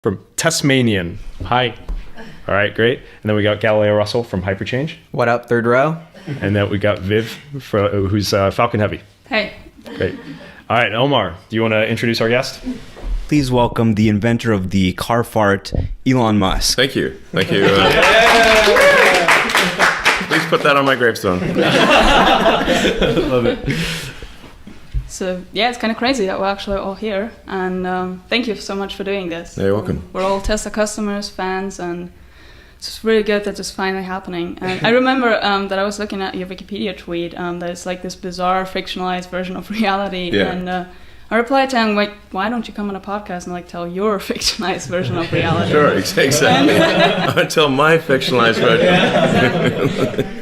from Tasmanian. Hi. All right, great. And then we got Galileo Russell from Hyperchange. What up, third row? And then we got Viv, who's Falcon Heavy. Hey. Great. All right, Omar, do you want to introduce our guest? Please welcome the inventor of the car fart, Elon Musk. Thank you. Thank you. Please put that on my gravestone. Love it. So, yeah, it's kind of crazy that we're actually all here. And thank you so much for doing this. You're welcome. We're all Tesla customers, fans, and it's really good that it's finally happening. And I remember that I was looking at your Wikipedia tweet. There's like this bizarre fictionalized version of reality. Yeah. And I replied to him, like, why don't you come on a podcast and like tell your fictionalized version of reality? Sure, exactly. Until my fictionalized version.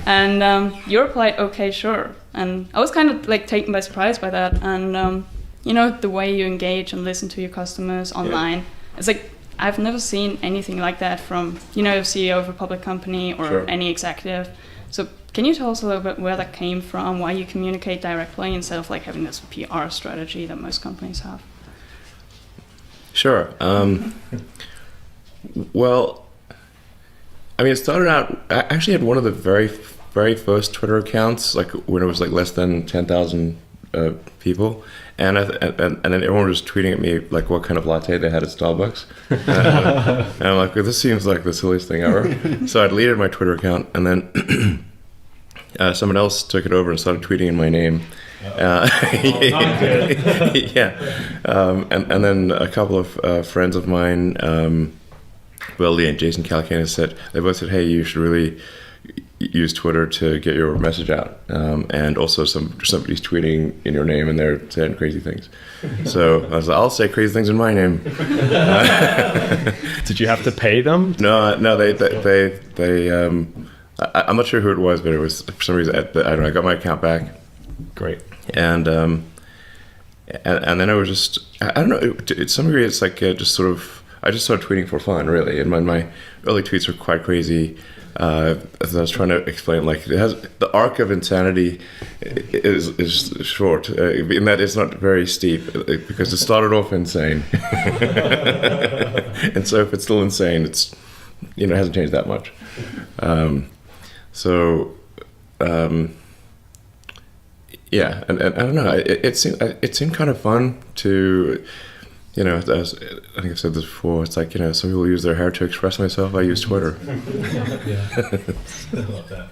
And you replied, okay, sure. And I was kind of like taken by surprise by that. And, you know, the way you engage and listen to your customers online, it's like, I've never seen anything like that from, you know, a CEO of a public company or Sure. any executive. So can you tell us a little bit where that came from, why you communicate directly instead of like having this PR strategy that most companies have? Sure. Well, I mean, it started out, I actually had one of the very first Twitter accounts, like when it was like less than 10,000 people. And then everyone was tweeting at me like what kind of latte they had at Starbucks. And I'm like, well, this seems like the silliest thing ever. So I deleted my Twitter account, and then someone else took it over and started tweeting in my name. And then a couple of friends of mine, Will Lee and Jason Calacanis, they both said, hey, you should really use Twitter to get your message out. And also somebody's tweeting in your name and they're saying crazy things. So I was like, I'll say crazy things in my name. Did you have to pay them? No, they I'm not sure who it was, but it was for some reason, I don't know, I got my account back. Great. And then I was just, I don't know, to some degree it's like just sort of, I just started tweeting for fun, really. And my early tweets were quite crazy. As I was trying to explain, like the arc of insanity is short, in that it's not very steep, because it started off insane. And so if it's still insane, it's, you know, it hasn't changed that much. Yeah, and I don't know, it seemed kind of fun to, you know, I think I've said this before, it's like, you know, some people use their hair to express myself, I use Twitter. Yeah, I love that.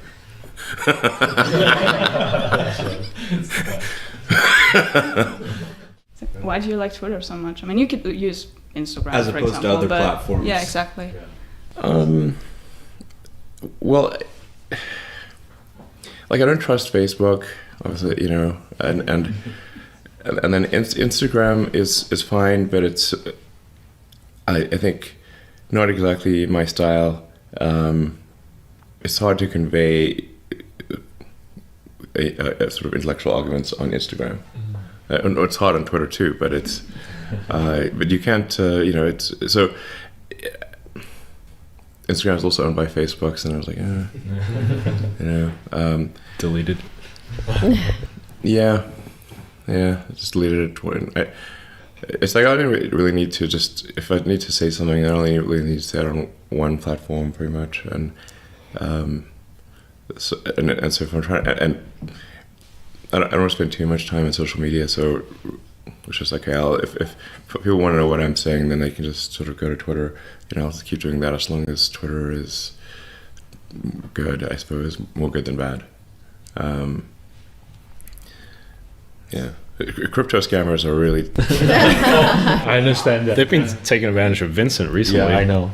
Why do you like Twitter so much? I mean, you could use Instagram, As for opposed example, to other but platforms. Yeah, exactly. Well, like I don't trust Facebook, obviously, you know, and then Instagram is fine, but it's I think not exactly my style. It's hard to convey a sort of intellectual arguments on Instagram. It's hard on Twitter too, but it's but you can't, you know, it's so. Instagram is also owned by Facebook, and I was like, you know, Deleted. Yeah, I just deleted it. It's like I don't really need to just, if I need to say something, I only really need to say it on one platform, pretty much. And so if I'm trying, and I don't want to spend too much time on social media, so it's just like, okay, if people want to know what I'm saying, then they can just sort of go to Twitter. You know, I'll just keep doing that as long as Twitter is good, I suppose, more good than bad. Yeah, crypto scammers are really. I understand that. They've been taking advantage of Vincent recently. Yeah, I know.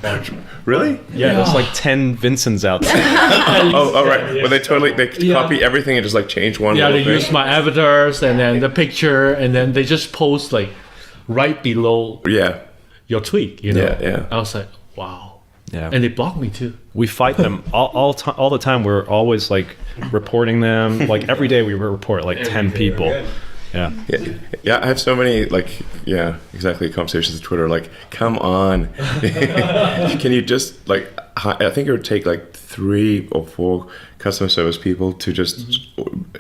Really? Yeah, there's like 10 Vincents out there. Oh, right. But they copy everything and just like change one. Yeah, little they thing. use my avatars and then the picture, and then they just post like right below Yeah. your tweet. You know. Yeah. I was like, wow. Yeah. And they blocked me too. We fight them all the time. We're always like reporting them. Like every day we report like 10 people. Yeah. Yeah, I have so many, like, yeah, exactly, conversations with Twitter, like, come on. Can you just, like, I think it would take, like, 3 or 4 customer service people to just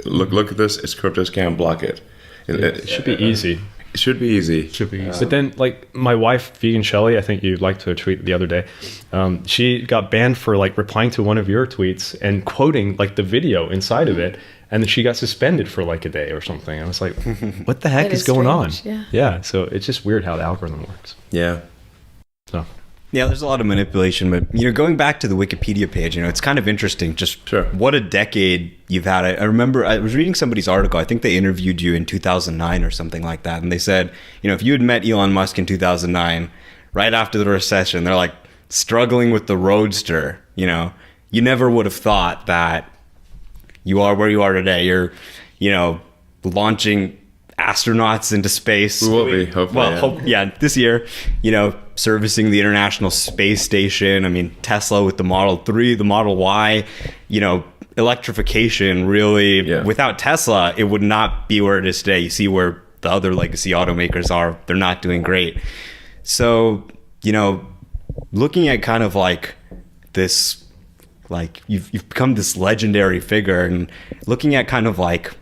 look at this, it's crypto scam, block it. It should be easy. It should be easy. Should be easy. But then, like, my wife, Vegan Shelly, I think you liked her tweet the other day. She got banned for like replying to one of your tweets and quoting like the video inside of it, and then she got suspended for like a day or something. I was like, what the heck That is is going strange, on? yeah. So it's just weird how the algorithm works. Yeah. So Yeah, there's a lot of manipulation, but going back to the Wikipedia page, it's kind of interesting. Just Sure. what a decade you've had. I remember I was reading somebody's article. I think they interviewed you in 2009 or something like that, and they said, if you had met Elon Musk in 2009, right after the recession, they're like struggling with the Roadster. You never would have thought that you are where you are today. You're, launching astronauts into space. We will be, hopefully. Well, this year, servicing the International Space Station. I mean, Tesla with the Model 3, the Model Y, electrification really, without Tesla, it would not be where it is today. You see where the other legacy automakers are, they're not doing great. So, looking at kind of like this, like you've become this legendary figure, and looking at kind of like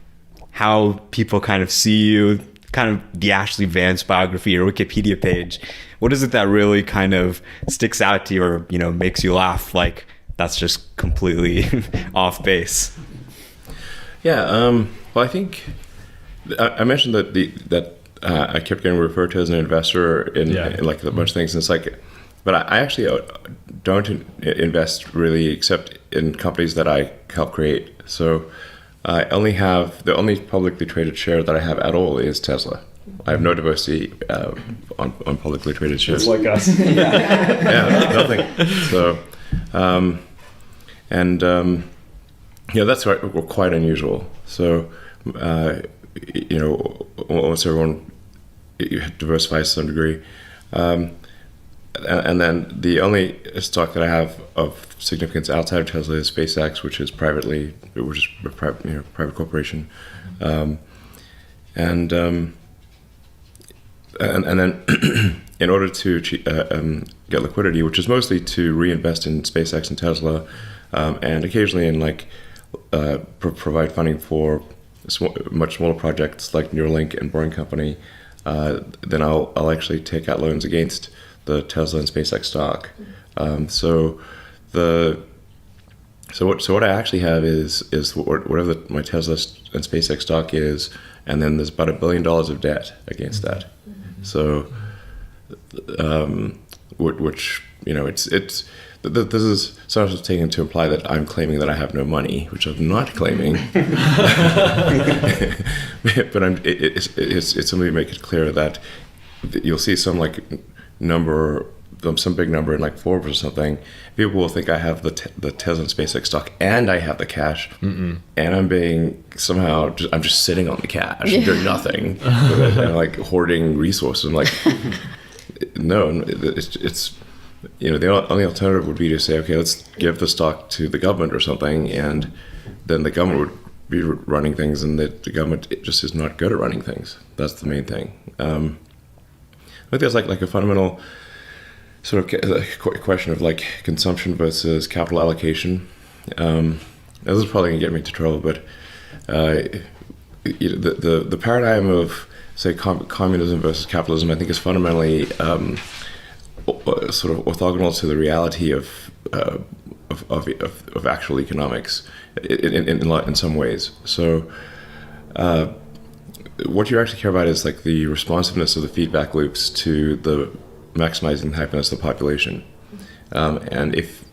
how people kind of see you, kind of the Ashley Vance biography or Wikipedia page, what is it that really kind of sticks out to you or, makes you laugh like that's just completely off base? Yeah. Well, I think I mentioned that I kept getting referred to as an investor in like a bunch of things. And it's like, but I actually don't invest really except in companies that I help create. So I only have, the only publicly traded share that I have at all is Tesla. I have no diversity on publicly traded shares. it's like us. Yeah, nothing. So, that's quite unusual. So, almost everyone diversifies to some degree. And then the only stock that I have of significance outside of Tesla is SpaceX, which is a private corporation, and then in order to get liquidity, which is mostly to reinvest in SpaceX and Tesla, and occasionally in provide funding for much smaller projects like Neuralink and Boring Company, then I'll actually take out loans against the Tesla and SpaceX stock. So what I actually have is whatever my Tesla and SpaceX stock is, and then there's about $1 billion of debt against that. So, which this is sort of taken to imply that I'm claiming that I have no money, which I'm not claiming. But it's something to make it clear that you'll see some number, some big number in Forbes or something. People will think I have the Tesla and SpaceX stock and I have the cash, and I'm being somehow I'm just sitting on the cash and doing nothing with it, and hoarding resources. I'm like, no, it's the only alternative would be to say, okay, let's give the stock to the government or something, and then the government would be running things, and the government just is not good at running things. That's the main thing. I think there's like a fundamental sort of question of consumption versus capital allocation. This is probably gonna get me into trouble, but the paradigm of say communism versus capitalism, I think, is fundamentally sort of orthogonal to the reality of actual economics in some ways. So what you actually care about is the responsiveness of the feedback loops to the maximizing the happiness of the population. And if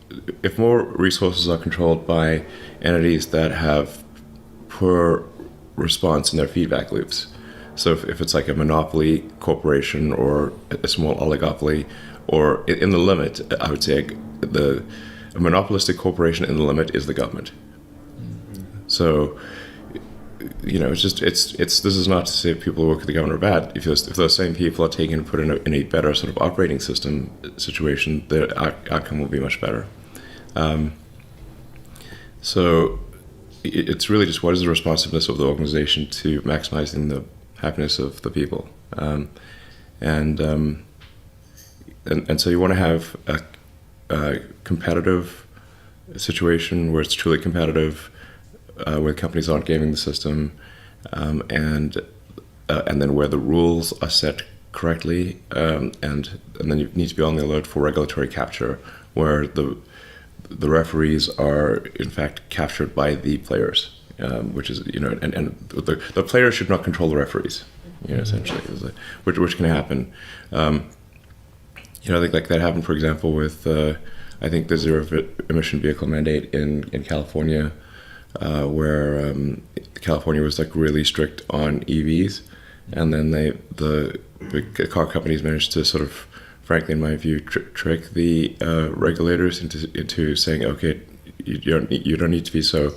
more resources are controlled by entities that have poor response in their feedback loops, so if it's like a monopoly corporation or a small oligopoly, or in the limit, I would say a monopolistic corporation in the limit is the government. So, this is not to say people who work at the government are bad. If those same people are taken and put in a better sort of operating system situation, the outcome will be much better. So it's really just what is the responsiveness of the organization to maximizing the happiness of the people, and so you want to have a competitive situation where it's truly competitive, where companies aren't gaming the system, and and then where the rules are set correctly, and then you need to be on the alert for regulatory capture, where the referees are in fact captured by the players, which is and the players should not control the referees, essentially, which can happen. I think like that happened, for example, with I think the zero emission vehicle mandate in California, where California was like really strict on EVs, and then the big car companies managed to sort of, frankly, in my view, trick the regulators into saying, okay, you don't need to be so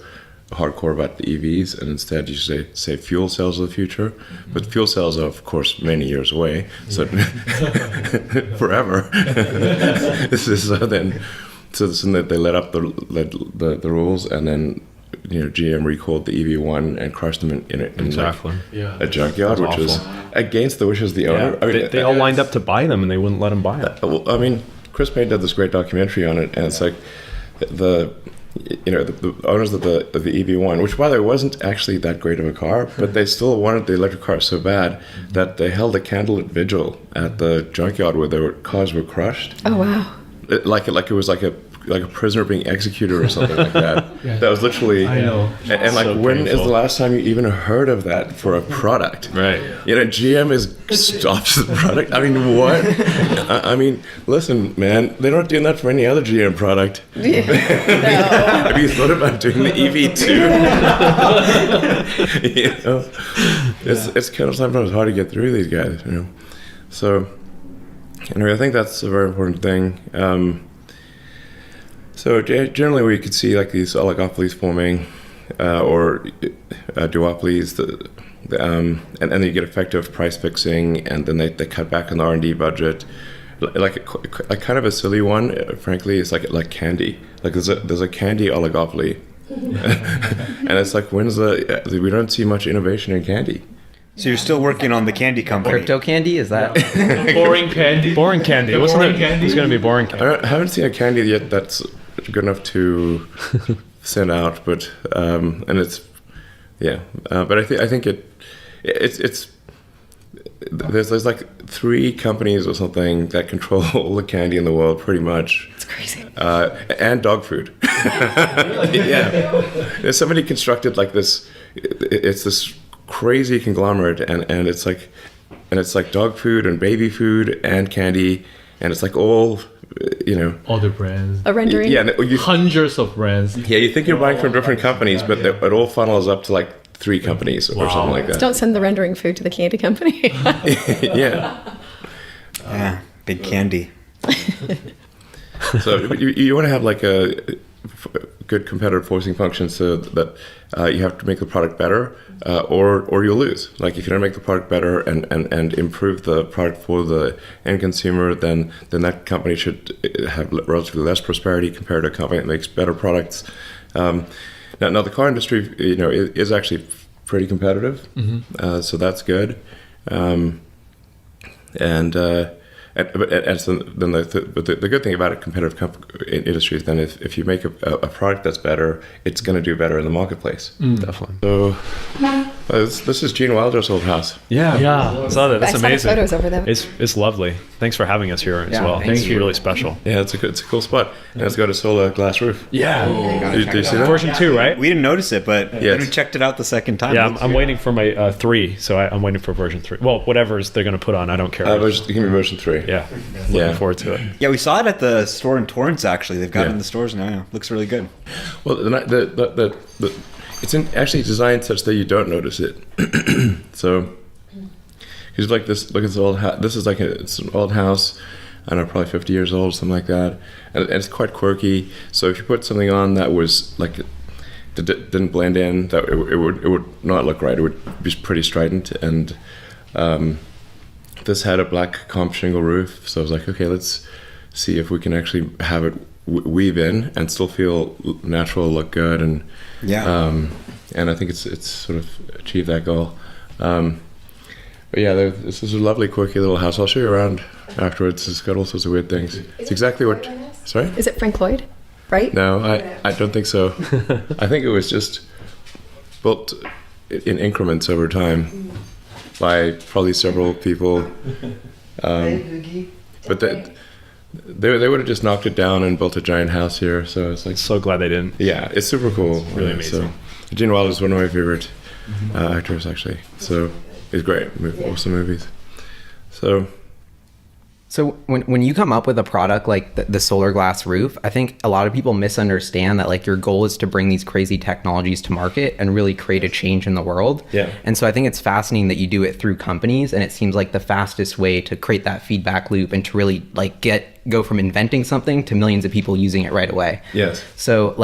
hardcore about the EVs, and instead you say fuel cells of the future. But fuel cells are, of course, many years away, so forever. So they let up the rules, and then GM recalled the EV1 and crushed them in Exactly. a junkyard, which was against the wishes of the owner. I mean, they all lined up to buy them, and they wouldn't let them buy it. I mean, Chris Payne did this great documentary on it, and it's like the owners of the EV1, which by the way wasn't actually that great of a car, but they still wanted the electric car so bad that they held a candlelit vigil at the junkyard where their cars were crushed. Oh wow! Like it was like a prisoner being executed or something like that. That was literally. I know. And like, So when is painful. the last time you even heard of that for a product? Right. GM stops the product. I mean, what? I mean, listen, man, they're not doing that for any other GM product. Have you thought about doing the EV2? It's kind of sometimes hard to get through these guys. So, anyway, I think that's a very important thing. So generally, we could see like these oligopolies forming, or duopolies, and then you get effective price fixing, and then they cut back on the R&D budget. Like kind of a silly one, frankly, is like candy. Like there's a candy oligopoly, and it's like we don't see much innovation in candy. So you're still working on the candy company. Crypto candy, is that? Boring candy. Boring candy. The Wasn't boring it? candy? It's going to be boring candy. I haven't seen a candy yet that's good enough to send out, but and it's but I think it's there's like 3 companies or something that control all the candy in the world, pretty much. It's crazy. And dog food. There's somebody constructed like this. It's this crazy conglomerate, and it's like dog food and baby food and candy, and it's like all Other brands. A rendering. Hundreds of brands. You think you're buying from different companies, but it all funnels up to like 3 companies or something like that. Don't send the rendering food to the candy company. Yeah. Big candy. So you want to have like a good competitive forcing function, so that you have to make the product better, or you'll lose. Like if you don't make the product better and improve the product for the end consumer, then that company should have relatively less prosperity compared to a company that makes better products. Now the car industry, is actually pretty competitive, so that's good. So then the good thing about a competitive industry is then if you make a product that's better, it's going to do better in the marketplace. Definitely. So this is Gene Wilder's old house. Yeah. I saw that. That's I saw the amazing. photos over there. It's lovely. Thanks for having us here as Yeah, well. thank It's you. really special. Yeah, it's a cool spot, and it's got a solar glass roof. Yeah. Do you see that? Version 2, right? We didn't notice it, but Yes. when we checked it out the second time. Yeah, I'm waiting for my 3, so I'm waiting for version 3. Well, whatever they're going to put on, I don't care. Give me version 3. Yeah. Yeah. Looking forward to it. Yeah, we saw it at the store in Torrance, actually. They've got it Yeah. in the stores now. Yeah. Looks really good. Well, it's actually designed such that you don't notice it. So, he's like this. Look at this old house. This is like it's an old house. I don't know, probably 50 years old, something like that. And it's quite quirky. So if you put something on that was like didn't blend in, that it would not look right. It would be pretty strident. And this had a black comp shingle roof. So I was like, okay, let's see if we can actually have it weave in and still feel natural, look good, and and I think it's sort of achieved that goal. But yeah, this is a lovely, quirky little house. I'll show you around afterwards. It's got all sorts of weird things. It's exactly what. Sorry? Is it Frank Lloyd? Right? No, I don't think so. I think it was just built in increments over time. by probably several people. But they would have just knocked it down and built a giant house here. So it's like, So glad they didn't. yeah, it's super cool. Really amazing. So Gene Wilder is one of my favorite actors, actually. So he's great. Awesome movies. So when you come up with a product like the solar glass roof, I think a lot of people misunderstand that like your goal is to bring these crazy technologies to market and really create a change in the world. Yeah. And so I think it's fascinating that you do it through companies, and it seems like the fastest way to create that feedback loop and to really like go from inventing something to millions of people using it right away. Yes. So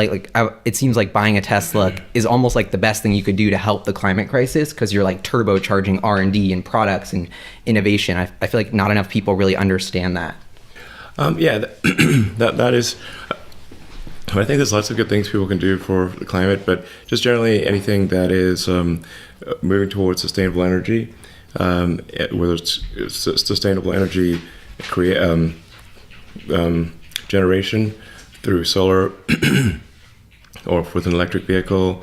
it seems like buying a Tesla is almost like the best thing you could do to help the climate crisis, because you're like turbocharging R&D and products and innovation. I feel like not enough people really understand that. Yeah, that is. I think there's lots of good things people can do for the climate, but just generally anything that is moving towards sustainable energy, whether it's sustainable energy generation through solar or with an electric vehicle.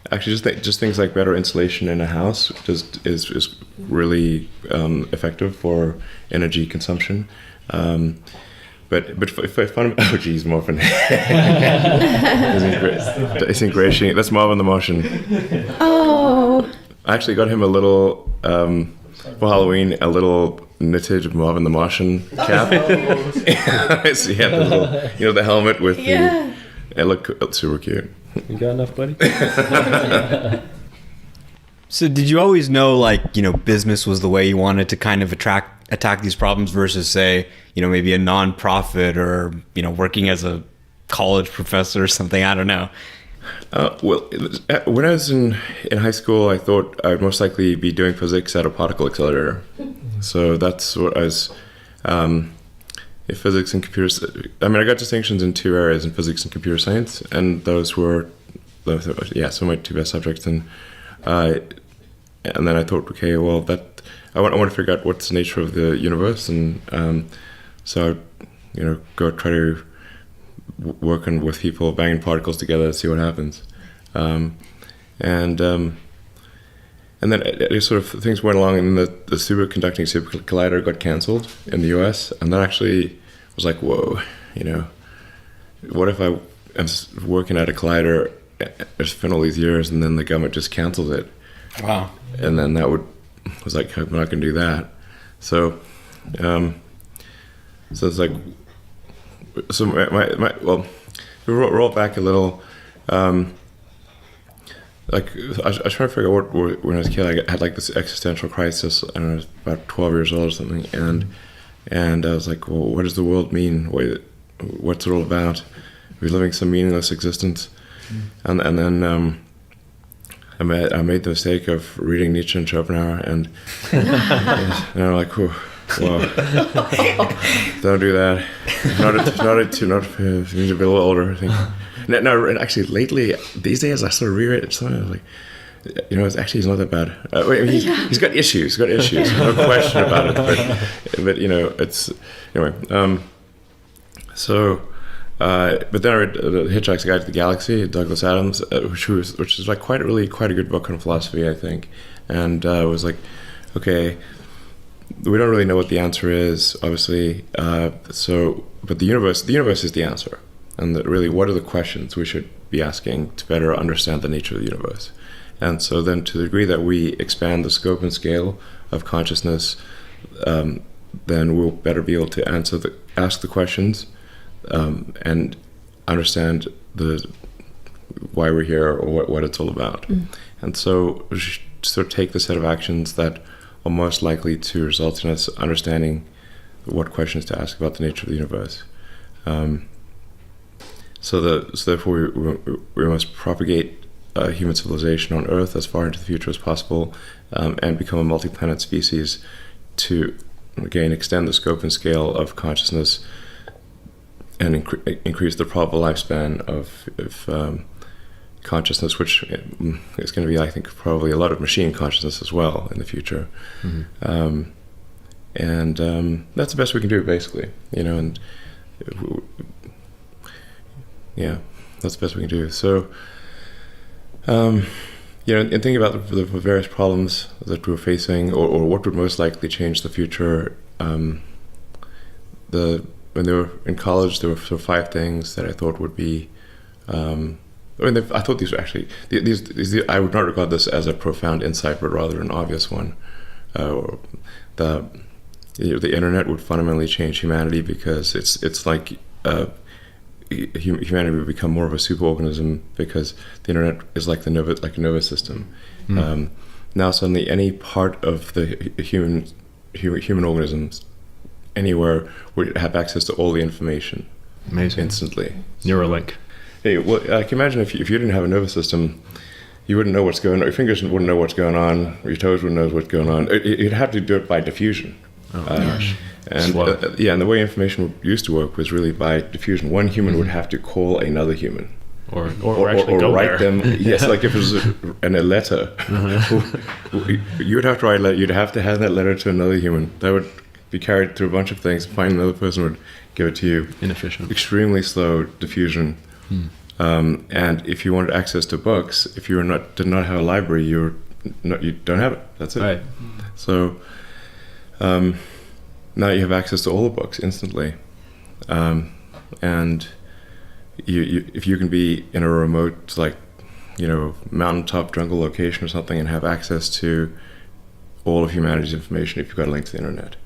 Actually, just things like better insulation in a house is really effective for energy consumption. But if oh geez, Marvin, isn't great. That's Marvin the Martian. Oh. I actually got him a little for Halloween, a little knitted Marvin the Martian cap. So he had the little, the helmet with the. It looked super cute. You got enough, buddy? So did you always know, like, business was the way you wanted to kind of attack these problems versus, say, maybe a nonprofit or, working as a college professor or something? I don't know. Well, when I was in high school, I thought I'd most likely be doing physics at a particle accelerator. So that's what I was. Physics and computers. I mean, I got distinctions in two areas, in physics and computer science, and those were, some of my two best subjects. And then I thought, okay, well, I want to figure out what's the nature of the universe, and so go try to work with people, banging particles together, and see what happens. And then it sort of things went along, and the superconducting super collider got canceled in the US, and that actually was like, whoa, what if I am working at a collider, it's been all these years, and then the government just cancels it? Wow. And then was like, I'm not going to do that. So it's like, so well, we roll back a little. Like I was trying to figure out when I was a kid, I had like this existential crisis. I don't know, I was about 12 years old or something, and I was like, well, what does the world mean? What's it all about? We're living some meaningless existence. And then I made the mistake of reading Nietzsche and Schopenhauer, and I'm like, whoa, don't do that. You need to be a little older, I think. No, and actually, lately, these days, I sort of reread it. So I was like, he's not that bad. He's got issues. No question about it. But it's anyway. But then I read The Hitchhiker's Guide to the Galaxy, Douglas Adams, which is like quite a good book on philosophy, I think. And I was like, okay, we don't really know what the answer is, obviously. But the universe is the answer. And really, what are the questions we should be asking to better understand the nature of the universe? And so then, to the degree that we expand the scope and scale of consciousness, then we'll better be able to ask the questions and understand why we're here or what it's all about. And so we should sort of take the set of actions that are most likely to result in us understanding what questions to ask about the nature of the universe. So therefore, we must propagate human civilization on Earth as far into the future as possible, and become a multi-planet species to, again, extend the scope and scale of consciousness and increase the probable lifespan of consciousness, which is going to be, I think, probably a lot of machine consciousness as well in the future. And that's the best we can do, basically, and yeah, that's the best we can do. So and thinking about the various problems that we're facing, or what would most likely change the future. When they were in college, there were sort of 5 things that I thought would be. I thought these were actually these. I would not regard this as a profound insight, but rather an obvious one. The internet would fundamentally change humanity, because it's like humanity would become more of a superorganism, because the internet is like a nervous system. Now suddenly any part of the human organisms anywhere would have access to all the information. Amazing. Instantly. Neuralink. Hey, well, I can imagine if you didn't have a nervous system, you wouldn't know what's going on. Your fingers wouldn't know what's going on. Or your toes wouldn't know what's going on. You'd have to do it by diffusion. Oh gosh. And and the way information used to work was really by diffusion. One human would have to call another human, or actually go write there. them. Yes, like if it was a letter, you would have to write a letter. You'd have to hand that letter to another human. That would be carried through a bunch of things. Find another person would give it to you. Inefficient. Extremely slow diffusion. And if you wanted access to books, if you did not have a library, you don't have it. That's it. Right. So now you have access to all the books instantly, and if you can be in a remote, like, mountaintop jungle location or something, and have access to all of humanity's information if you've got a link to the internet.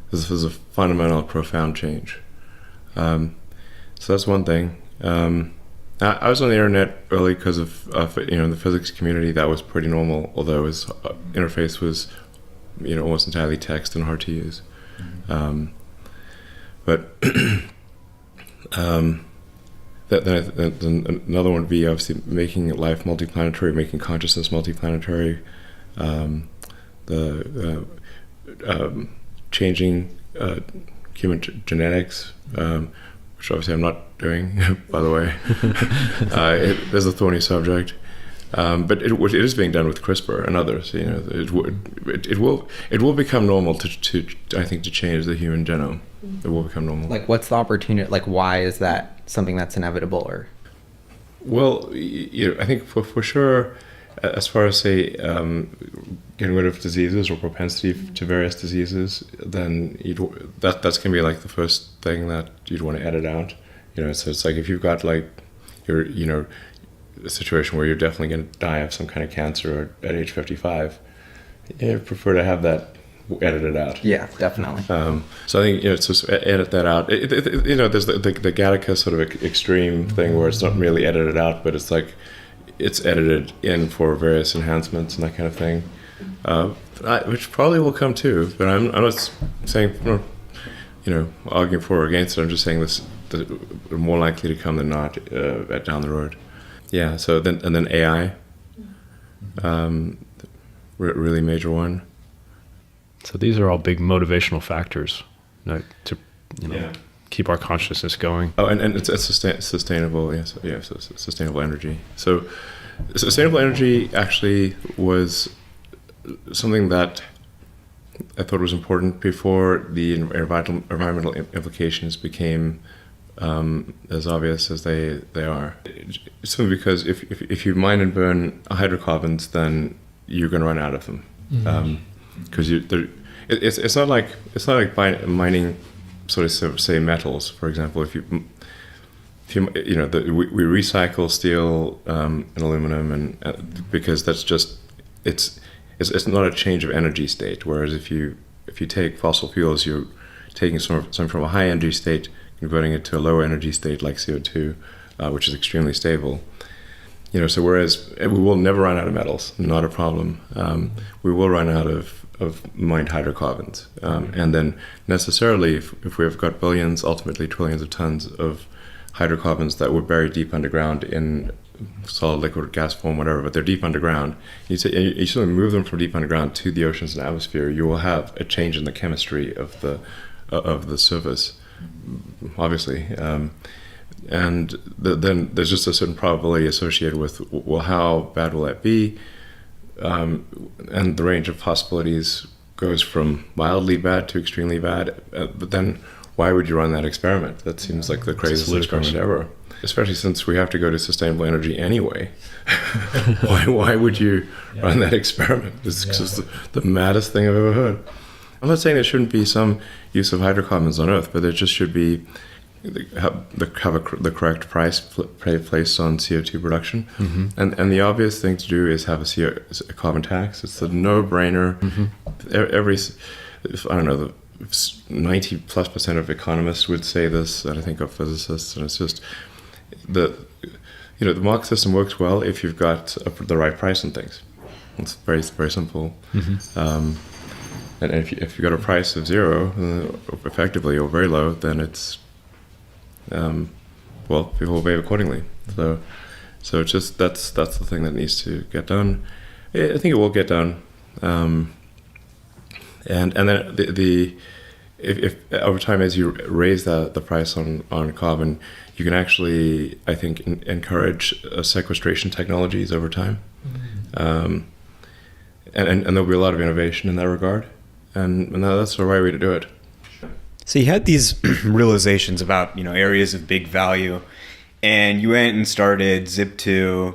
This is a fundamental, profound change. So that's one thing. I was on the internet early because of in the physics community. That was pretty normal, although his interface was almost entirely text and hard to use. But then another one would be obviously making life multiplanetary, making consciousness multiplanetary, changing human genetics, which obviously I'm not doing, by the way. There's a thorny subject, but it is being done with CRISPR and others. It will become normal to change the human genome. It will become normal. Like, what's the opportunity? Like, why is that something that's inevitable? Or, well, I think for sure, as far as say getting rid of diseases or propensity to various diseases, then that's gonna be like the first thing that you'd want to edit out. So it's like if you've got like a situation where you're definitely going to die of some kind of cancer at age 55, I prefer to have that edited out. Yeah, definitely. So I think it's just edit that out. There's the Gattaca sort of extreme thing where it's not merely edited out, but it's like it's edited in for various enhancements and that kind of thing, which probably will come too. But I'm not saying arguing for or against it. I'm just saying this more likely to come than not down the road. Yeah. So then AI, really major one. So these are all big motivational factors, to keep our consciousness going. Oh, and it's sustainable. Yes, so sustainable energy. So sustainable energy actually was something that I thought was important before the environmental implications became as obvious as they are. It's simply because if you mine and burn hydrocarbons, then you're going to run out of them. Because it's not like mining sort of say metals, for example. If you we recycle steel and aluminum, and because that's just it's not a change of energy state. Whereas if you take fossil fuels, you're taking some from a high energy state, converting it to a lower energy state like CO2, which is extremely stable. So whereas we will never run out of metals, not a problem. We will run out of mined hydrocarbons, and then necessarily if we've got billions, ultimately trillions of tons of hydrocarbons that were buried deep underground in solid, liquid, or gas form, whatever, but they're deep underground. You suddenly move them from deep underground to the oceans and atmosphere, you will have a change in the chemistry of the surface, obviously. And then there's just a certain probability associated with, well, how bad will that be? And the range of possibilities goes from mildly bad to extremely bad. But then why would you run that experiment? That seems like the craziest experiment ever. Especially since we have to go to sustainable energy anyway. Why would you run that experiment? It's just the maddest thing I've ever heard. I'm not saying there shouldn't be some use of hydrocarbons on Earth, but there just should be the correct price placed on CO2 production. And the obvious thing to do is have a carbon tax. It's a no-brainer. I don't know, 90+% of economists would say this, and I think of physicists, and it's just the market system works well if you've got the right price on things. It's very, very simple. And if you've got a price of zero, effectively, or very low, then it's people will behave accordingly. So it's just that's the thing that needs to get done. I think it will get done. And then if over time, as you raise the price on carbon, you can actually, I think, encourage sequestration technologies over time. And there'll be a lot of innovation in that regard. And that's the right way to do it. So you had these realizations about, areas of big value, and you went and started Zip2.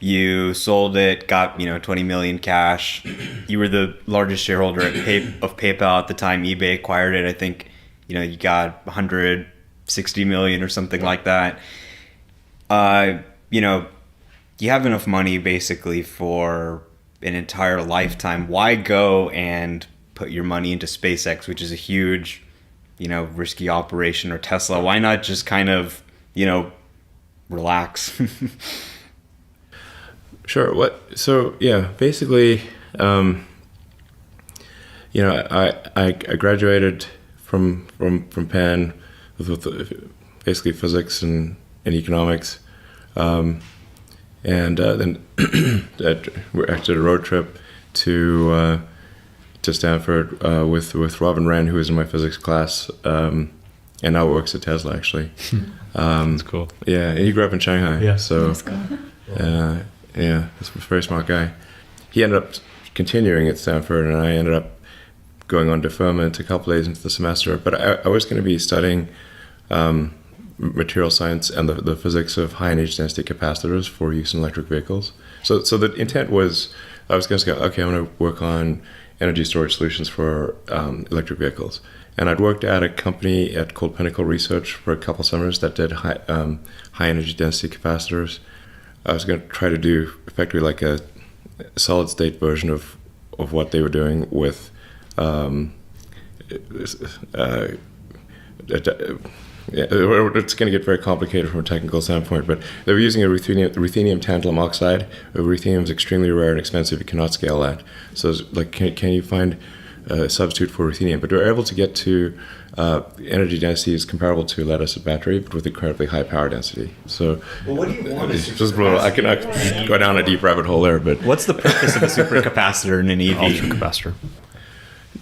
You sold it, got 20 million cash. You were the largest shareholder of PayPal at the time. eBay acquired it. I think you got 160 million or something like that. You have enough money basically for an entire lifetime. Why go and put your money into SpaceX, which is a huge, risky operation, or Tesla? Why not just kind of, relax? Sure. Basically, I graduated from Penn with basically physics and economics, and then we actually did a road trip to Stanford with Robin Wren, who was in my physics class, and now works at Tesla actually. That's cool. Yeah, and he grew up in Shanghai. Yeah. So. That's cool. Yeah, he's a very smart guy. He ended up continuing at Stanford, and I ended up going on deferment a couple days into the semester. But I was going to be studying material science and the physics of high energy density capacitors for use in electric vehicles. So the intent was, I was going to go, okay, I'm going to work on energy storage solutions for electric vehicles. And I'd worked at a company called Pinnacle Research for a couple summers that did high energy density capacitors. I was going to try to do effectively like a solid state version of what they were doing with it's going to get very complicated from a technical standpoint, but they were using a ruthenium tantalum oxide. Ruthenium is extremely rare and expensive. You cannot scale that. So it's like, can you find a substitute for ruthenium? But we're able to get to energy densities comparable to a lead-acid battery, but with incredibly high power density. So, What do you want? I cannot go down a deep rabbit hole there, but What's the purpose of a supercapacitor in an EV? Ultracapacitor.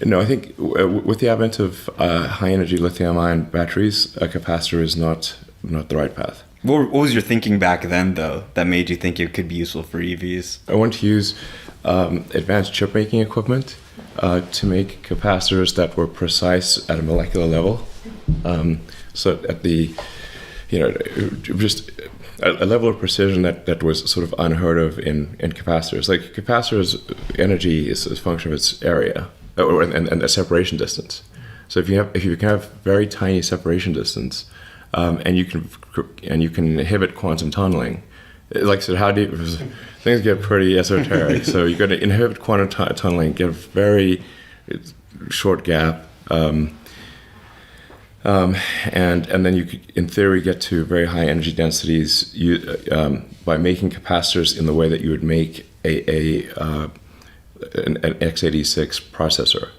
no, I think with the advent of high-energy lithium-ion batteries, a capacitor is not the right path. What was your thinking back then, though, that made you think it could be useful for EVs? I want to use advanced chip-making equipment to make capacitors that were precise at a molecular level. So at the, just a level of precision that was sort of unheard of in capacitors. Like capacitors, energy is a function of its area and a separation distance. So if you can have very tiny separation distance, and you can inhibit quantum tunneling. Like I said, how deep things get pretty esoteric. So you're going to inhibit quantum tunneling, get a very short gap, and then you could, in theory, get to very high energy densities by making capacitors in the way that you would make an x86 processor.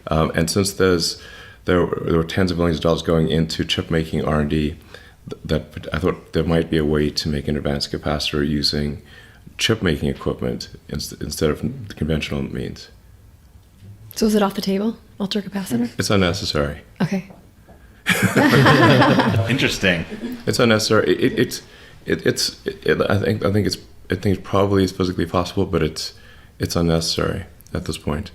And since there were tens of millions of dollars going into chip making R&D, that I thought there might be a way to make an advanced capacitor using chip making equipment instead of the conventional means. So is it off the table, ultracapacitor? It's unnecessary. Okay. Interesting. It's unnecessary. I think it's probably physically possible, but it's unnecessary at this point.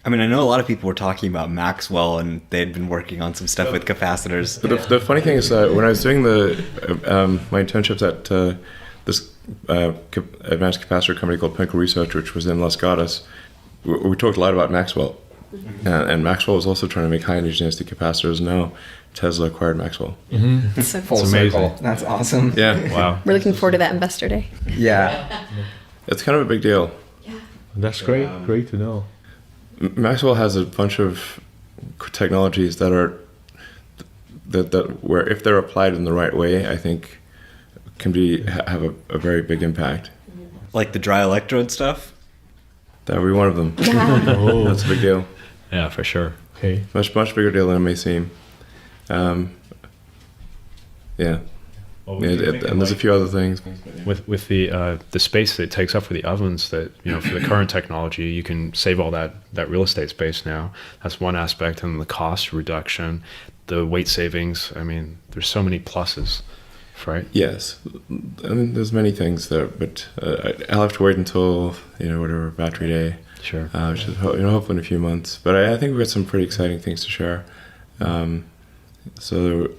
I mean, I know a lot of people were talking about Maxwell, and they had been working on some stuff with capacitors. But the funny thing is that when I was doing my internships at this advanced capacitor company called Pinnacle Research, which was in Las Gatas, we talked a lot about Maxwell. And Maxwell was also trying to make high energy density capacitors. Now Tesla acquired Maxwell. So Full It's circle. amazing. That's awesome. Yeah, Wow. we're looking forward to that investor day. Yeah. it's kind of a big deal. That's great. Great to know. Maxwell has a bunch of technologies that where if they're applied in the right way, I think can have a very big impact. Like the dry electrode stuff? That would be one of them. Oh, That's a big deal. Yeah, for sure. okay. Much bigger deal than it may seem. Yeah. And there's a few other things. With the space that it takes up for the ovens, that for the current technology, you can save all that real estate space now. That's one aspect, and the cost reduction, the weight savings. I mean, there's so many pluses, right? Yes, I mean there's many things there, but I'll have to wait until whatever battery day, Sure. which is hopefully in a few months. But I think we've got some pretty exciting things to share. So.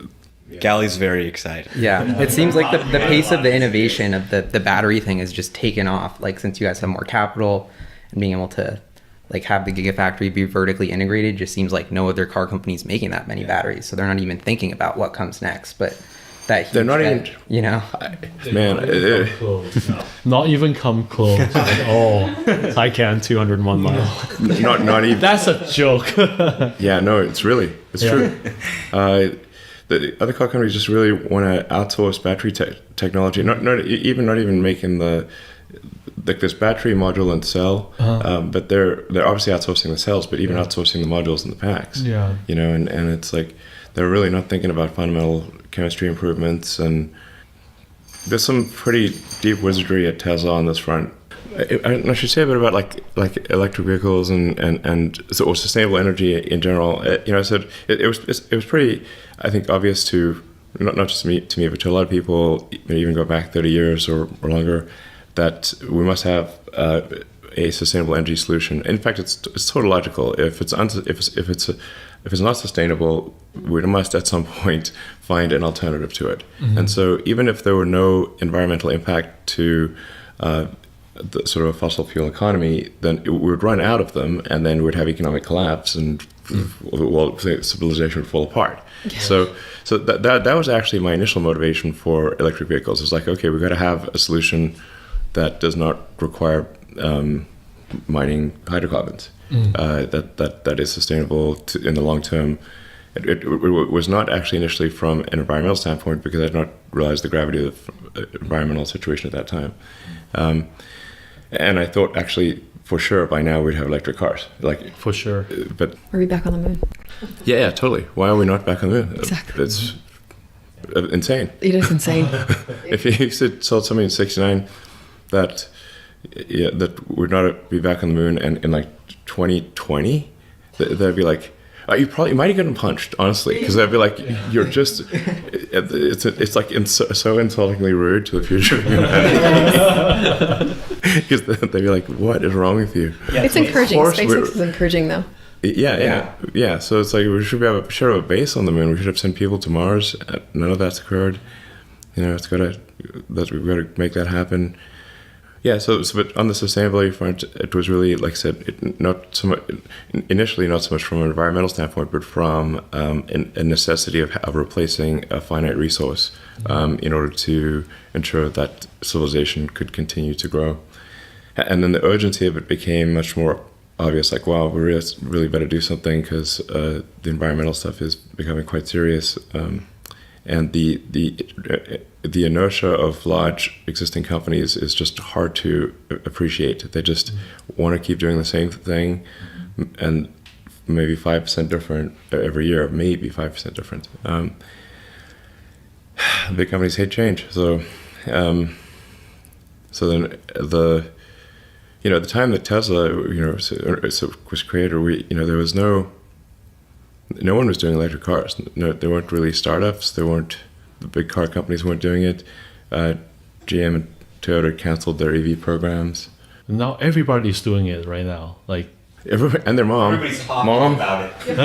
Gally's very excited. Yeah, it seems like the pace of the innovation of the battery thing has just taken off. Like since you guys have more capital and being able to like have the Gigafactory be vertically integrated, just seems like no other car company's making that many batteries. So they're not even thinking about what comes next. But that They're not huge even- bet, Man, Not even come close at all. Taycan 201 miles. not even. That's a joke. Yeah, no, it's Yeah. true. The other car companies just really want to outsource battery technology. Not even making this battery module and cell, but they're obviously outsourcing the cells, but even outsourcing the modules and the packs. Yeah. And it's like they're really not thinking about fundamental chemistry improvements, and there's some pretty deep wizardry at Tesla on this front. I should say a bit about like electric vehicles or sustainable energy in general. I said it was pretty, I think, obvious to not just to me, but to a lot of people, even go back 30 years or longer, that we must have a sustainable energy solution. In fact, it's tautological. If it's not sustainable, we must at some point find an alternative to it. Mm-hmm. And so, even if there were no environmental impact to the sort of fossil fuel economy, then we would run out of them, and then we'd have economic collapse, and civilization would fall apart. Yeah. So that was actually my initial motivation for electric vehicles. It's like, okay, we've got to have a solution that does not require mining hydrocarbons, that is sustainable in the long term. It was not actually initially from an environmental standpoint, because I did not realize the gravity of the environmental situation at that time. And I thought, actually, for sure, by now we'd have electric cars. For sure. But Are we back on the moon? yeah, totally. Why are we not back on the moon? Exactly. It's insane. It is insane. If you told somebody in '69 that we'd not be back on the moon, and in like 2020, they'd be like, you might have gotten punched, honestly, because they'd be like, you're just, it's like so insultingly rude to the future. Because they'd be like, what is wrong with you? It's encouraging. SpaceX is encouraging, though. Yeah. So it's like we should have a base on the moon. We should have sent people to Mars. None of that's occurred. We've got to make that happen. Yeah, so but on the sustainability front, it was really, like I said, initially not so much from an environmental standpoint, but from a necessity of replacing a finite resource in order to ensure that civilization could continue to grow. And then the urgency of it became much more obvious, like, wow, we really better do something, because the environmental stuff is becoming quite serious. And the inertia of large existing companies is just hard to appreciate. They just want to keep doing the same thing, and maybe 5% different every year, maybe 5% different. Big companies hate change. So then the time that Tesla, was created, there was no one was doing electric cars. No, there weren't really startups. The big car companies weren't doing it. GM and Toyota canceled their EV programs. Now everybody's doing it right now. Like And their mom. Everybody's talking Mom. about it.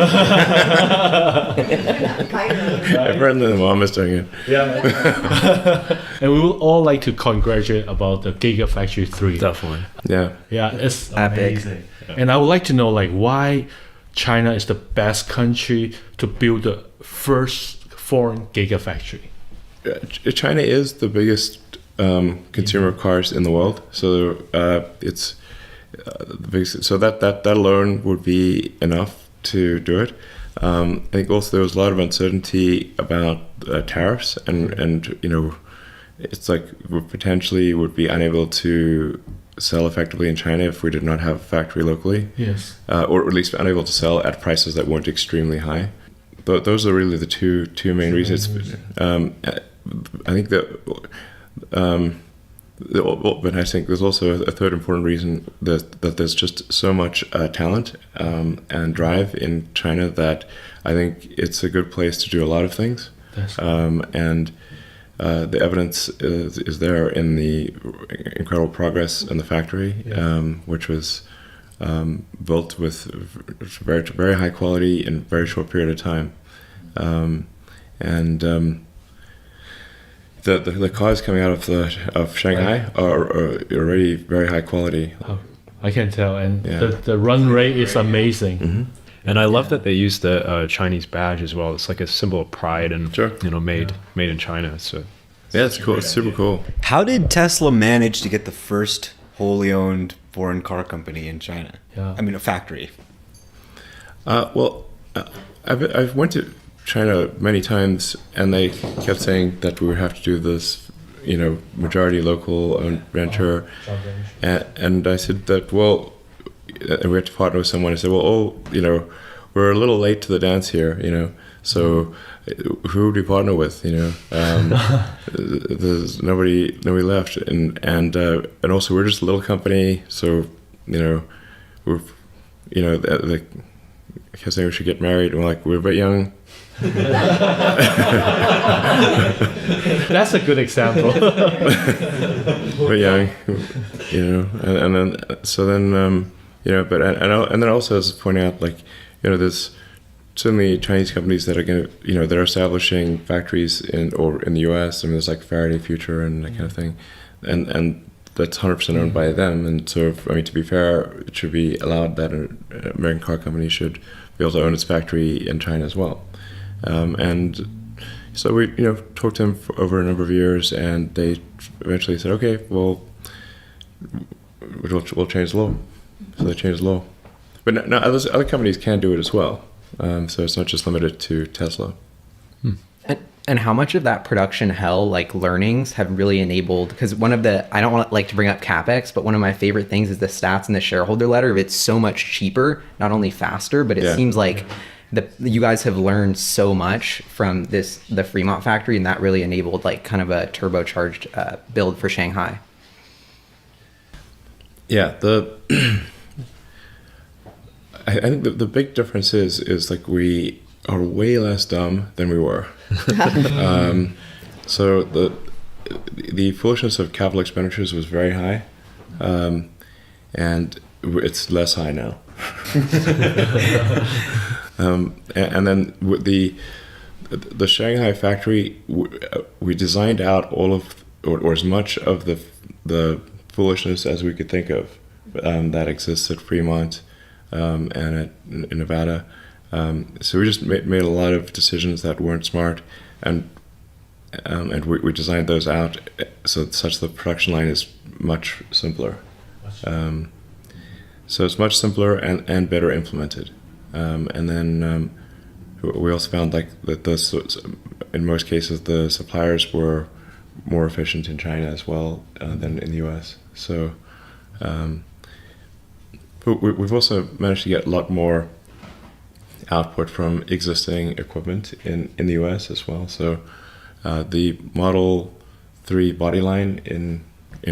Everyone and their mom is doing it. Yeah. And we would all like to congratulate about the Gigafactory 3. Definitely. Yeah. Yeah, it's Epic. amazing. And I would like to know like why China is the best country to build the first foreign Gigafactory. China is the biggest consumer of cars in the world, so it's the biggest. So that alone would be enough to do it. I think also there was a lot of uncertainty about tariffs, and it's like we potentially would be unable to sell effectively in China if we did not have a factory locally. Yes. Or at least unable to sell at prices that weren't extremely high. But those are really the two main reasons. I think that, but I think there's also a third important reason that there's just so much talent and drive in China that I think it's a good place to do a lot of things. And the evidence is there in the incredible progress in the factory, which was built with very, very high quality in a very short period of time. The cars coming out of Shanghai are already very high quality. Oh, I can tell, and Yeah. the run rate is amazing. Mm-hmm. And I love that they use the Chinese badge as well. It's like a symbol of pride and Sure. made in China. So Yeah, it's cool. It's super cool. How did Tesla manage to get the first wholly owned foreign car company in China? Yeah. I mean, a factory. I've went to China many times, and they kept saying that we would have to do this, majority local owned venture, and I said that and we had to partner with someone. I said, we're a little late to the dance here, so who would we partner with? There's nobody left, and also we're just a little company, so they kept saying we should get married, and we're a bit young. That's a good example. We're young, and then also as pointing out, there's certainly Chinese companies that are going to, they're establishing factories in the U.S. I mean, there's like Faraday Future and that kind of thing, and that's 100% owned by them. And so, to be fair, it should be allowed that an American car company should be able to own its factory in China as well. And so we, talked to them for over a number of years, and they eventually said, okay, well, we'll change the law. So they changed the law. But now other companies can do it as well. So it's not just limited to Tesla. And how much of that production hell, like learnings, have really enabled? Because I don't want to bring up CapEx, but one of my favorite things is the stats in the shareholder letter. It's so much cheaper, not only faster, but it seems like you guys have learned so much from the Fremont factory, and that really enabled kind of a turbocharged build for Shanghai. Yeah, I think the big difference is we are way less dumb than we were. So the foolishness of capital expenditures was very high, and it's less high now. And then with the Shanghai factory, we designed out all of or as much of the foolishness as we could think of that exists at Fremont and in Nevada. So we just made a lot of decisions that weren't smart, and we designed those out such the production line is much simpler. So it's much simpler and better implemented. And then we also found that in most cases the suppliers were more efficient in China as well than in the U.S. So but we've also managed to get a lot more output from existing equipment in the U.S. as well. So the Model 3 body line in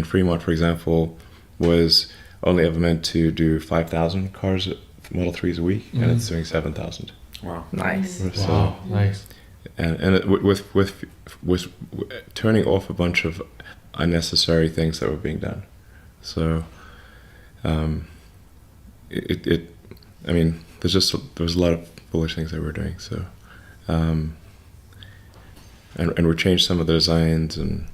Fremont, for example, was only ever meant to do 5,000 cars, Model 3s a week, and it's doing 7,000. Wow. Nice. So, Wow, nice. And with turning off a bunch of unnecessary things that were being done. So I mean, there was a lot of foolish things that we were doing. So, and we changed some of the designs and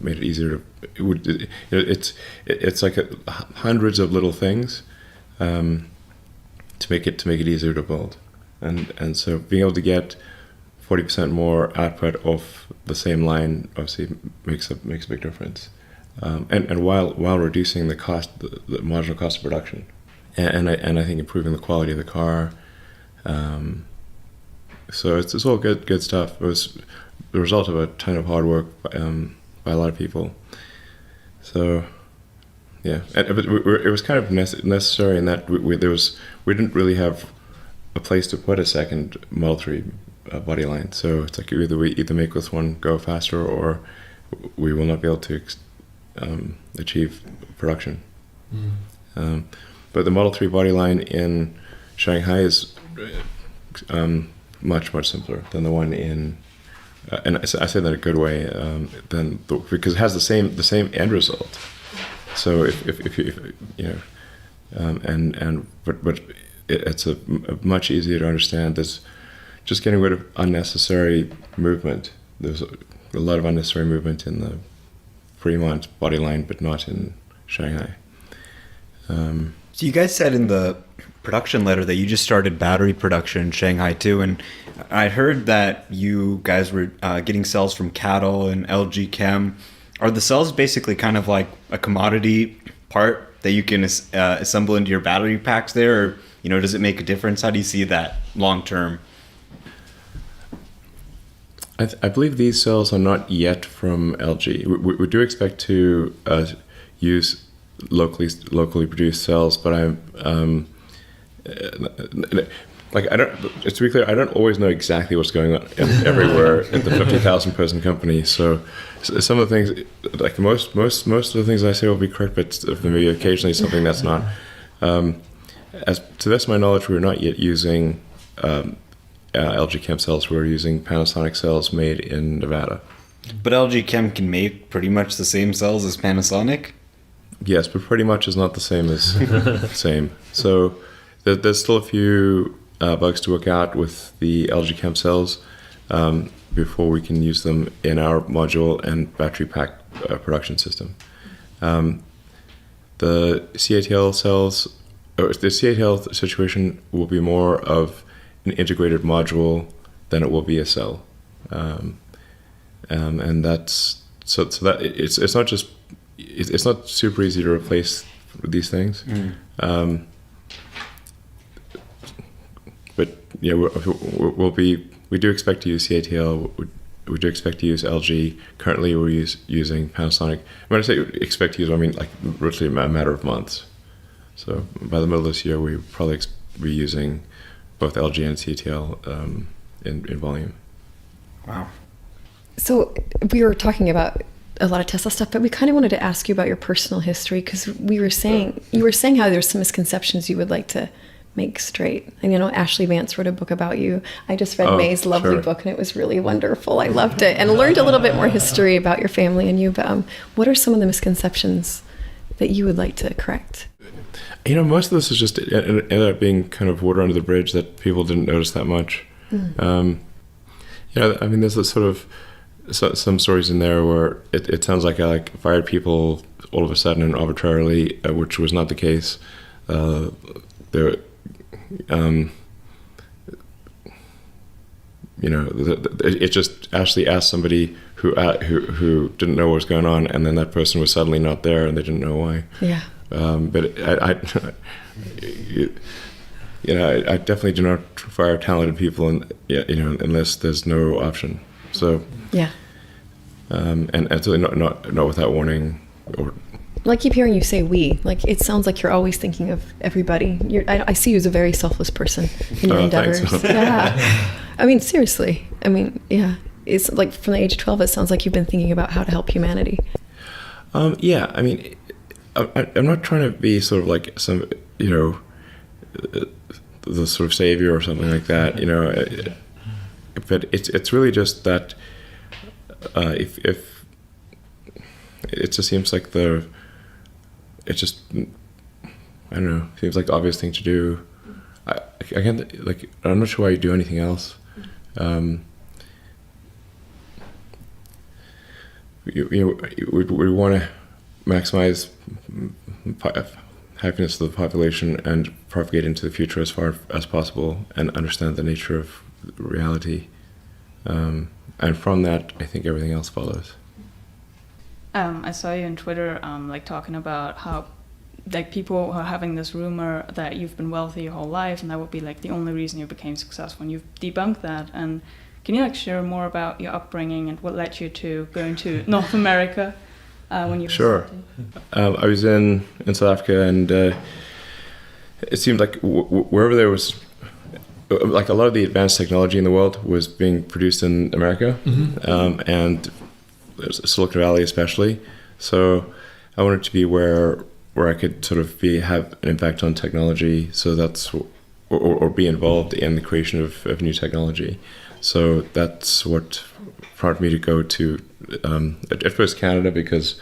made it easier to. It's like hundreds of little things to make it easier to build, and so being able to get 40% more output off the same line obviously makes a big difference, and while reducing the cost, the marginal cost of production, and I think improving the quality of the car. So it's all good stuff. It was the result of a ton of hard work by a lot of people. So yeah, but it was kind of necessary in that we didn't really have a place to put a second Model 3 body line. So it's like we either make this one go faster or we will not be able to achieve production. But the Model 3 body line in Shanghai is much simpler than the one in, and I say that in a good way, because it has the same end result. So if you know, but it's a much easier to understand. There's just getting rid of unnecessary movement. There's a lot of unnecessary movement in the Fremont body line, but not in Shanghai. So you guys said in the production letter that you just started battery production in Shanghai too, and I heard that you guys were getting cells from Cattle and LG Chem. Are the cells basically kind of like a commodity part that you can assemble into your battery packs there, or does it make a difference? How do you see that long term? I believe these cells are not yet from LG. We do expect to use locally produced cells, but I'm I don't. Just to be clear, I don't always know exactly what's going on everywhere at the 50,000 person company. So some of the things, like most of the things I say will be correct, but maybe occasionally something that's not. As to the best of my knowledge, we're not yet using LG Chem cells. We're using Panasonic cells made in Nevada. But LG Chem can make pretty much the same cells as Panasonic? Yes, but pretty much is not the same as same. So there's still a few bugs to work out with the LG Chem cells before we can use them in our module and battery pack production system. The CATL cells, the CATL situation will be more of an integrated module than it will be a cell, and that's so that it's not just it's not super easy to replace these things. But yeah, we do expect to use CATL. We do expect to use LG. Currently, we're using Panasonic. When I say expect to use, I mean like literally a matter of months. So by the middle of this year, we probably be using both LG and CATL in volume. Wow. So we were talking about a lot of Tesla stuff, but we kind of wanted to ask you about your personal history, because you were saying how there's some misconceptions you would like to make straight. And Ashley Vance wrote a book about you. I just read May's lovely book, and it was really wonderful. I loved it and learned a little bit more history about your family and you. But what are some of the misconceptions that you would like to correct? Most of this is just ended up being kind of water under the bridge that people didn't notice that much. I mean, there's this sort of some stories in there where it sounds like I fired people all of a sudden and arbitrarily, which was not the case. It just actually asked somebody who didn't know what was going on, and then that person was suddenly not there, and they didn't know why. Yeah. But I definitely do not fire talented people, unless there's no option. So yeah. And absolutely not without warning. Or I keep hearing you say "we." Like it sounds like you're always thinking of everybody. I see you as a very selfless person in your endeavors. Thanks. Yeah. I mean, seriously. I mean, yeah. It's like from the age of 12, it sounds like you've been thinking about how to help humanity. Yeah. I mean, I'm not trying to be sort of like some, the sort of savior or something like that, but it's really just that if it just seems like seems like the obvious thing to do. I can't, like, I'm not sure why you do anything else. We want to maximize happiness of the population and propagate into the future as far as possible and understand the nature of reality. And from that, I think everything else follows. I saw you on Twitter, like talking about how, like, people are having this rumor that you've been wealthy your whole life, and that would be like the only reason you became successful. And you've debunked that. And can you like share more about your upbringing and what led you to going to North America when you? Sure. I was in South Africa, and it seemed like wherever there was, like, a lot of the advanced technology in the world was being produced in America, and Silicon Valley especially. So I wanted to be where I could sort of have an impact on technology. So that's or be involved in the creation of new technology. So that's what prompted me to go to at first Canada, because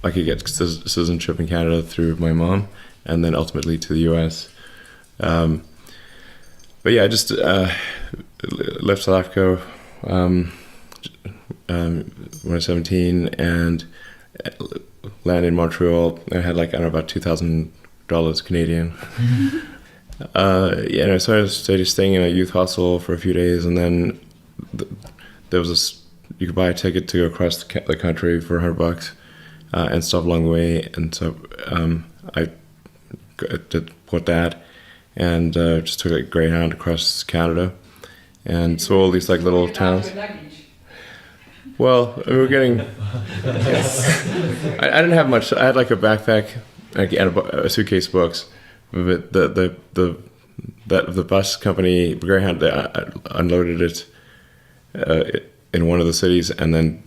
I could get citizenship in Canada through my mom, and then ultimately to the US. But yeah, I just left South Africa when I was 17 and landed in Montreal. I had like, I don't know, about $2,000 Canadian. Yeah, and I started staying in a youth hostel for a few days, and then there was this, you could buy a ticket to go across the country for $100 and stop along the way. And so I bought that and just took a Greyhound across Canada and saw all these like little towns. Well, we were getting. I didn't have much. I had like a backpack and a suitcase of books. But the bus company Greyhound, they unloaded it in one of the cities, and then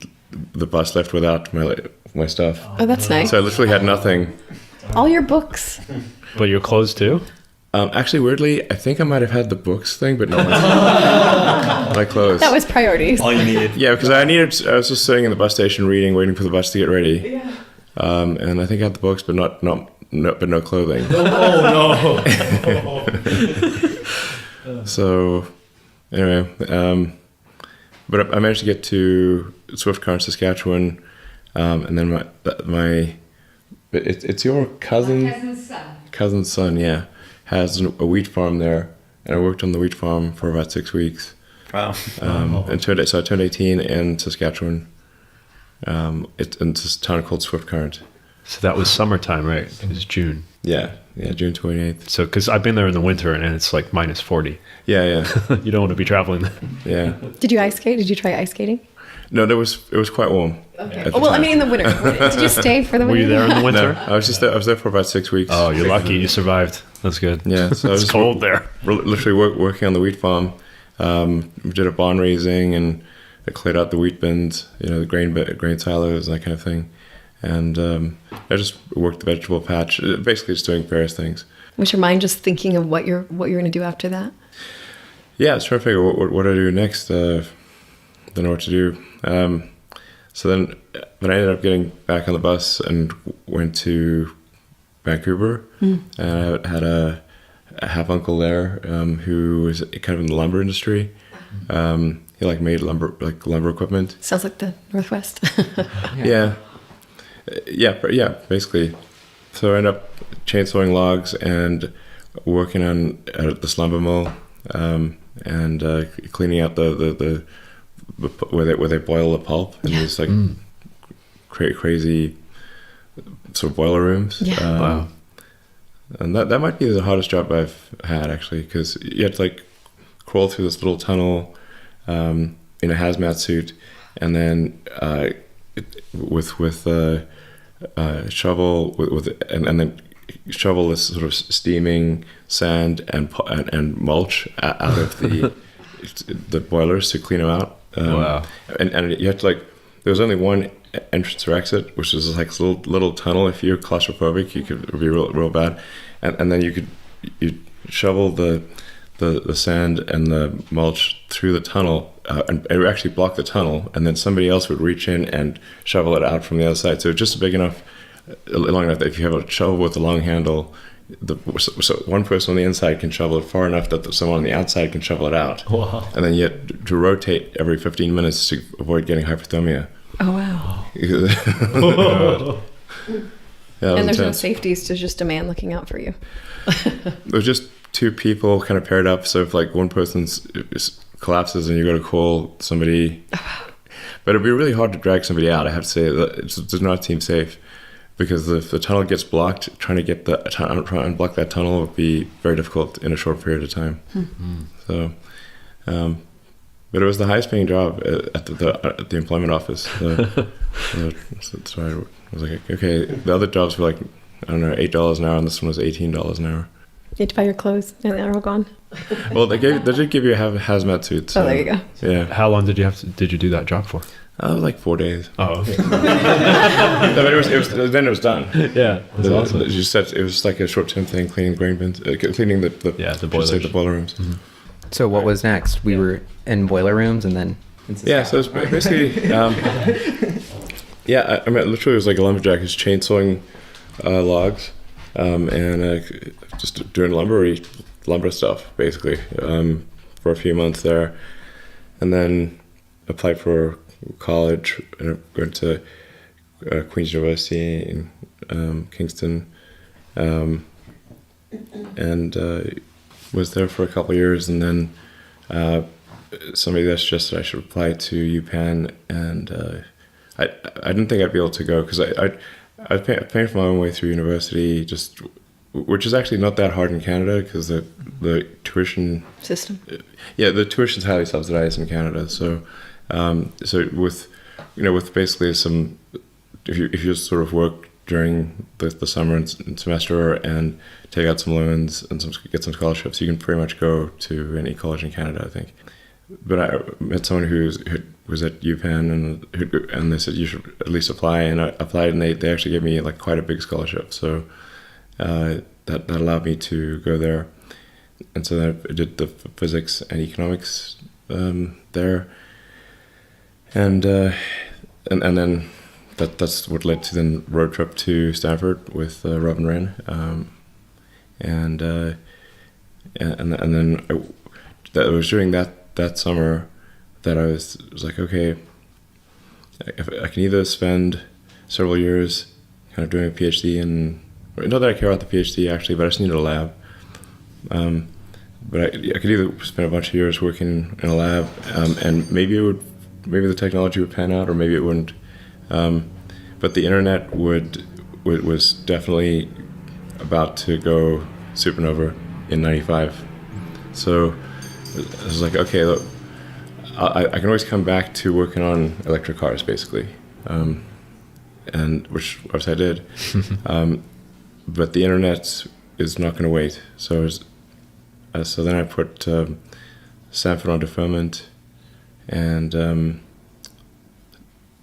the bus left without my stuff. Oh, that's nice. So I literally had nothing. All your books. But your clothes too? Actually, weirdly, I think I might have had the books thing, but not my clothes. That was priorities. All you needed. Yeah, because I was just sitting in the bus station reading, waiting for the bus to get ready. Yeah. And I think I had the books, but no clothing. Oh no! So, anyway, but I managed to get to Swift Current, Saskatchewan, and then it's your cousin's son, yeah, has a wheat farm there, and I worked on the wheat farm for about 6 weeks. Wow. So I turned 18 in Saskatchewan. It's in this town called Swift Current. So that was summertime, right? It was June. Yeah, June 28th. So, because I've been there in the winter and it's like minus 40. Yeah. You don't want to be traveling there. Yeah. Did you ice skate? Did you try ice skating? No, it was quite warm. Okay. Oh, well, I mean, in the winter. Did you stay for the winter? Were you there in the winter? No, I was there for about 6 weeks. Oh, you're lucky. You survived. That's good. Yeah, so It's cold there. Literally working on the wheat farm. We did a barn raising and I cleared out the wheat bins, the grain silos, and that kind of thing. And I just worked the vegetable patch, basically just doing various things. Was your mind just thinking of what you're going to do after that? Yeah, I was trying to figure what I do next. Don't know what to do. So then I ended up getting back on the bus and went to Vancouver. And I had a half uncle there who was kind of in the lumber industry. He made lumber equipment. Sounds like the Northwest. Yeah, basically. So I ended up chainsawing logs and working on this lumber mill and cleaning out the where they boil the pulp in these crazy sort of boiler rooms. Yeah. Wow. And that might be the hardest job I've had, actually, because you have to crawl through this little tunnel in a hazmat suit, and then with a shovel and then shovel this sort of steaming sand and mulch out of the boilers to clean them out. Wow. And you have to there was only one entrance or exit, which is like a little tunnel. If you're claustrophobic, it would be real bad. And then you shovel the sand and the mulch through the tunnel, and it would actually block the tunnel. And then somebody else would reach in and shovel it out from the other side. So just big enough, long enough that if you have a shovel with a long handle, so one person on the inside can shovel it far enough that someone on the outside can shovel it out. Wow. And then you have to rotate every 15 minutes to avoid getting hypothermia. Oh wow. Yeah, And there's no intense. safeties. There's just a man looking out for you. There's just two people kind of paired up. So if like one person collapses and you go to call somebody, but it'd be really hard to drag somebody out. I have to say that it does not seem safe because if the tunnel gets blocked, trying to unblock that tunnel would be very difficult in a short period of time. So, but it was the highest paying job at the employment office. So I was like, okay, the other jobs were like, I don't know, $8 an hour, and this one was $18 an hour. You had to buy your clothes, and they're all gone. Well, they did give you a hazmat suit. So, Oh, there you go. Yeah, How long did you do that job for? like 4 days. Oh, okay. No, but then it was done. Yeah, that's awesome. You said it was like a short-term thing, cleaning grain bins, cleaning the boilers. the boiler rooms. So what was next? We were in boiler rooms and then. Yeah, so it's basically, I mean, literally, it was like a lumberjack who's chainsawing logs, and just doing lumber stuff basically for a few months there, and then applied for college and went to Queen's University in Kingston, and was there for a couple of years, and then somebody that suggested I should apply to UPenn, and I didn't think I'd be able to go because I paid for my own way through university, which is actually not that hard in Canada because the tuition System. the tuition's highly subsidized in Canada. So with basically some, if you just sort of work during the summer and semester and take out some loans and get some scholarships, you can pretty much go to any college in Canada, I think. But I met someone who was at UPenn and they said you should at least apply, and I applied, and they actually gave me like quite a big scholarship. So that allowed me to go there, and so then I did the physics and economics there, and then that's what led to the road trip to Stanford with Robin Wren, and then that was during that summer that I was like, okay, I can either spend several years kind of doing a PhD, and not that I care about the PhD actually, but I just needed a lab. But I could either spend a bunch of years working in a lab, and maybe the technology would pan out, or maybe it wouldn't. But the internet was definitely about to go supernova in '95. So I was like, okay, look, I can always come back to working on electric cars, basically, and which of course I did. But the internet is not going to wait. So so then I put Stanford on deferment and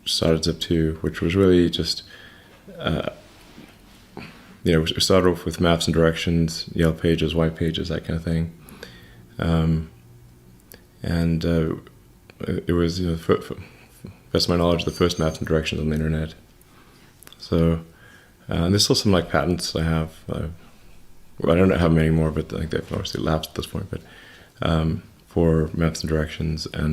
started Zip2, which was really just, we started off with maps and directions, yellow pages, white pages, that kind of thing. And it was, best of my knowledge, the first maps and directions on the internet. So there's still some like patents I have. I don't know how many more, but I think they've obviously lapsed at this point. But for maps and directions, and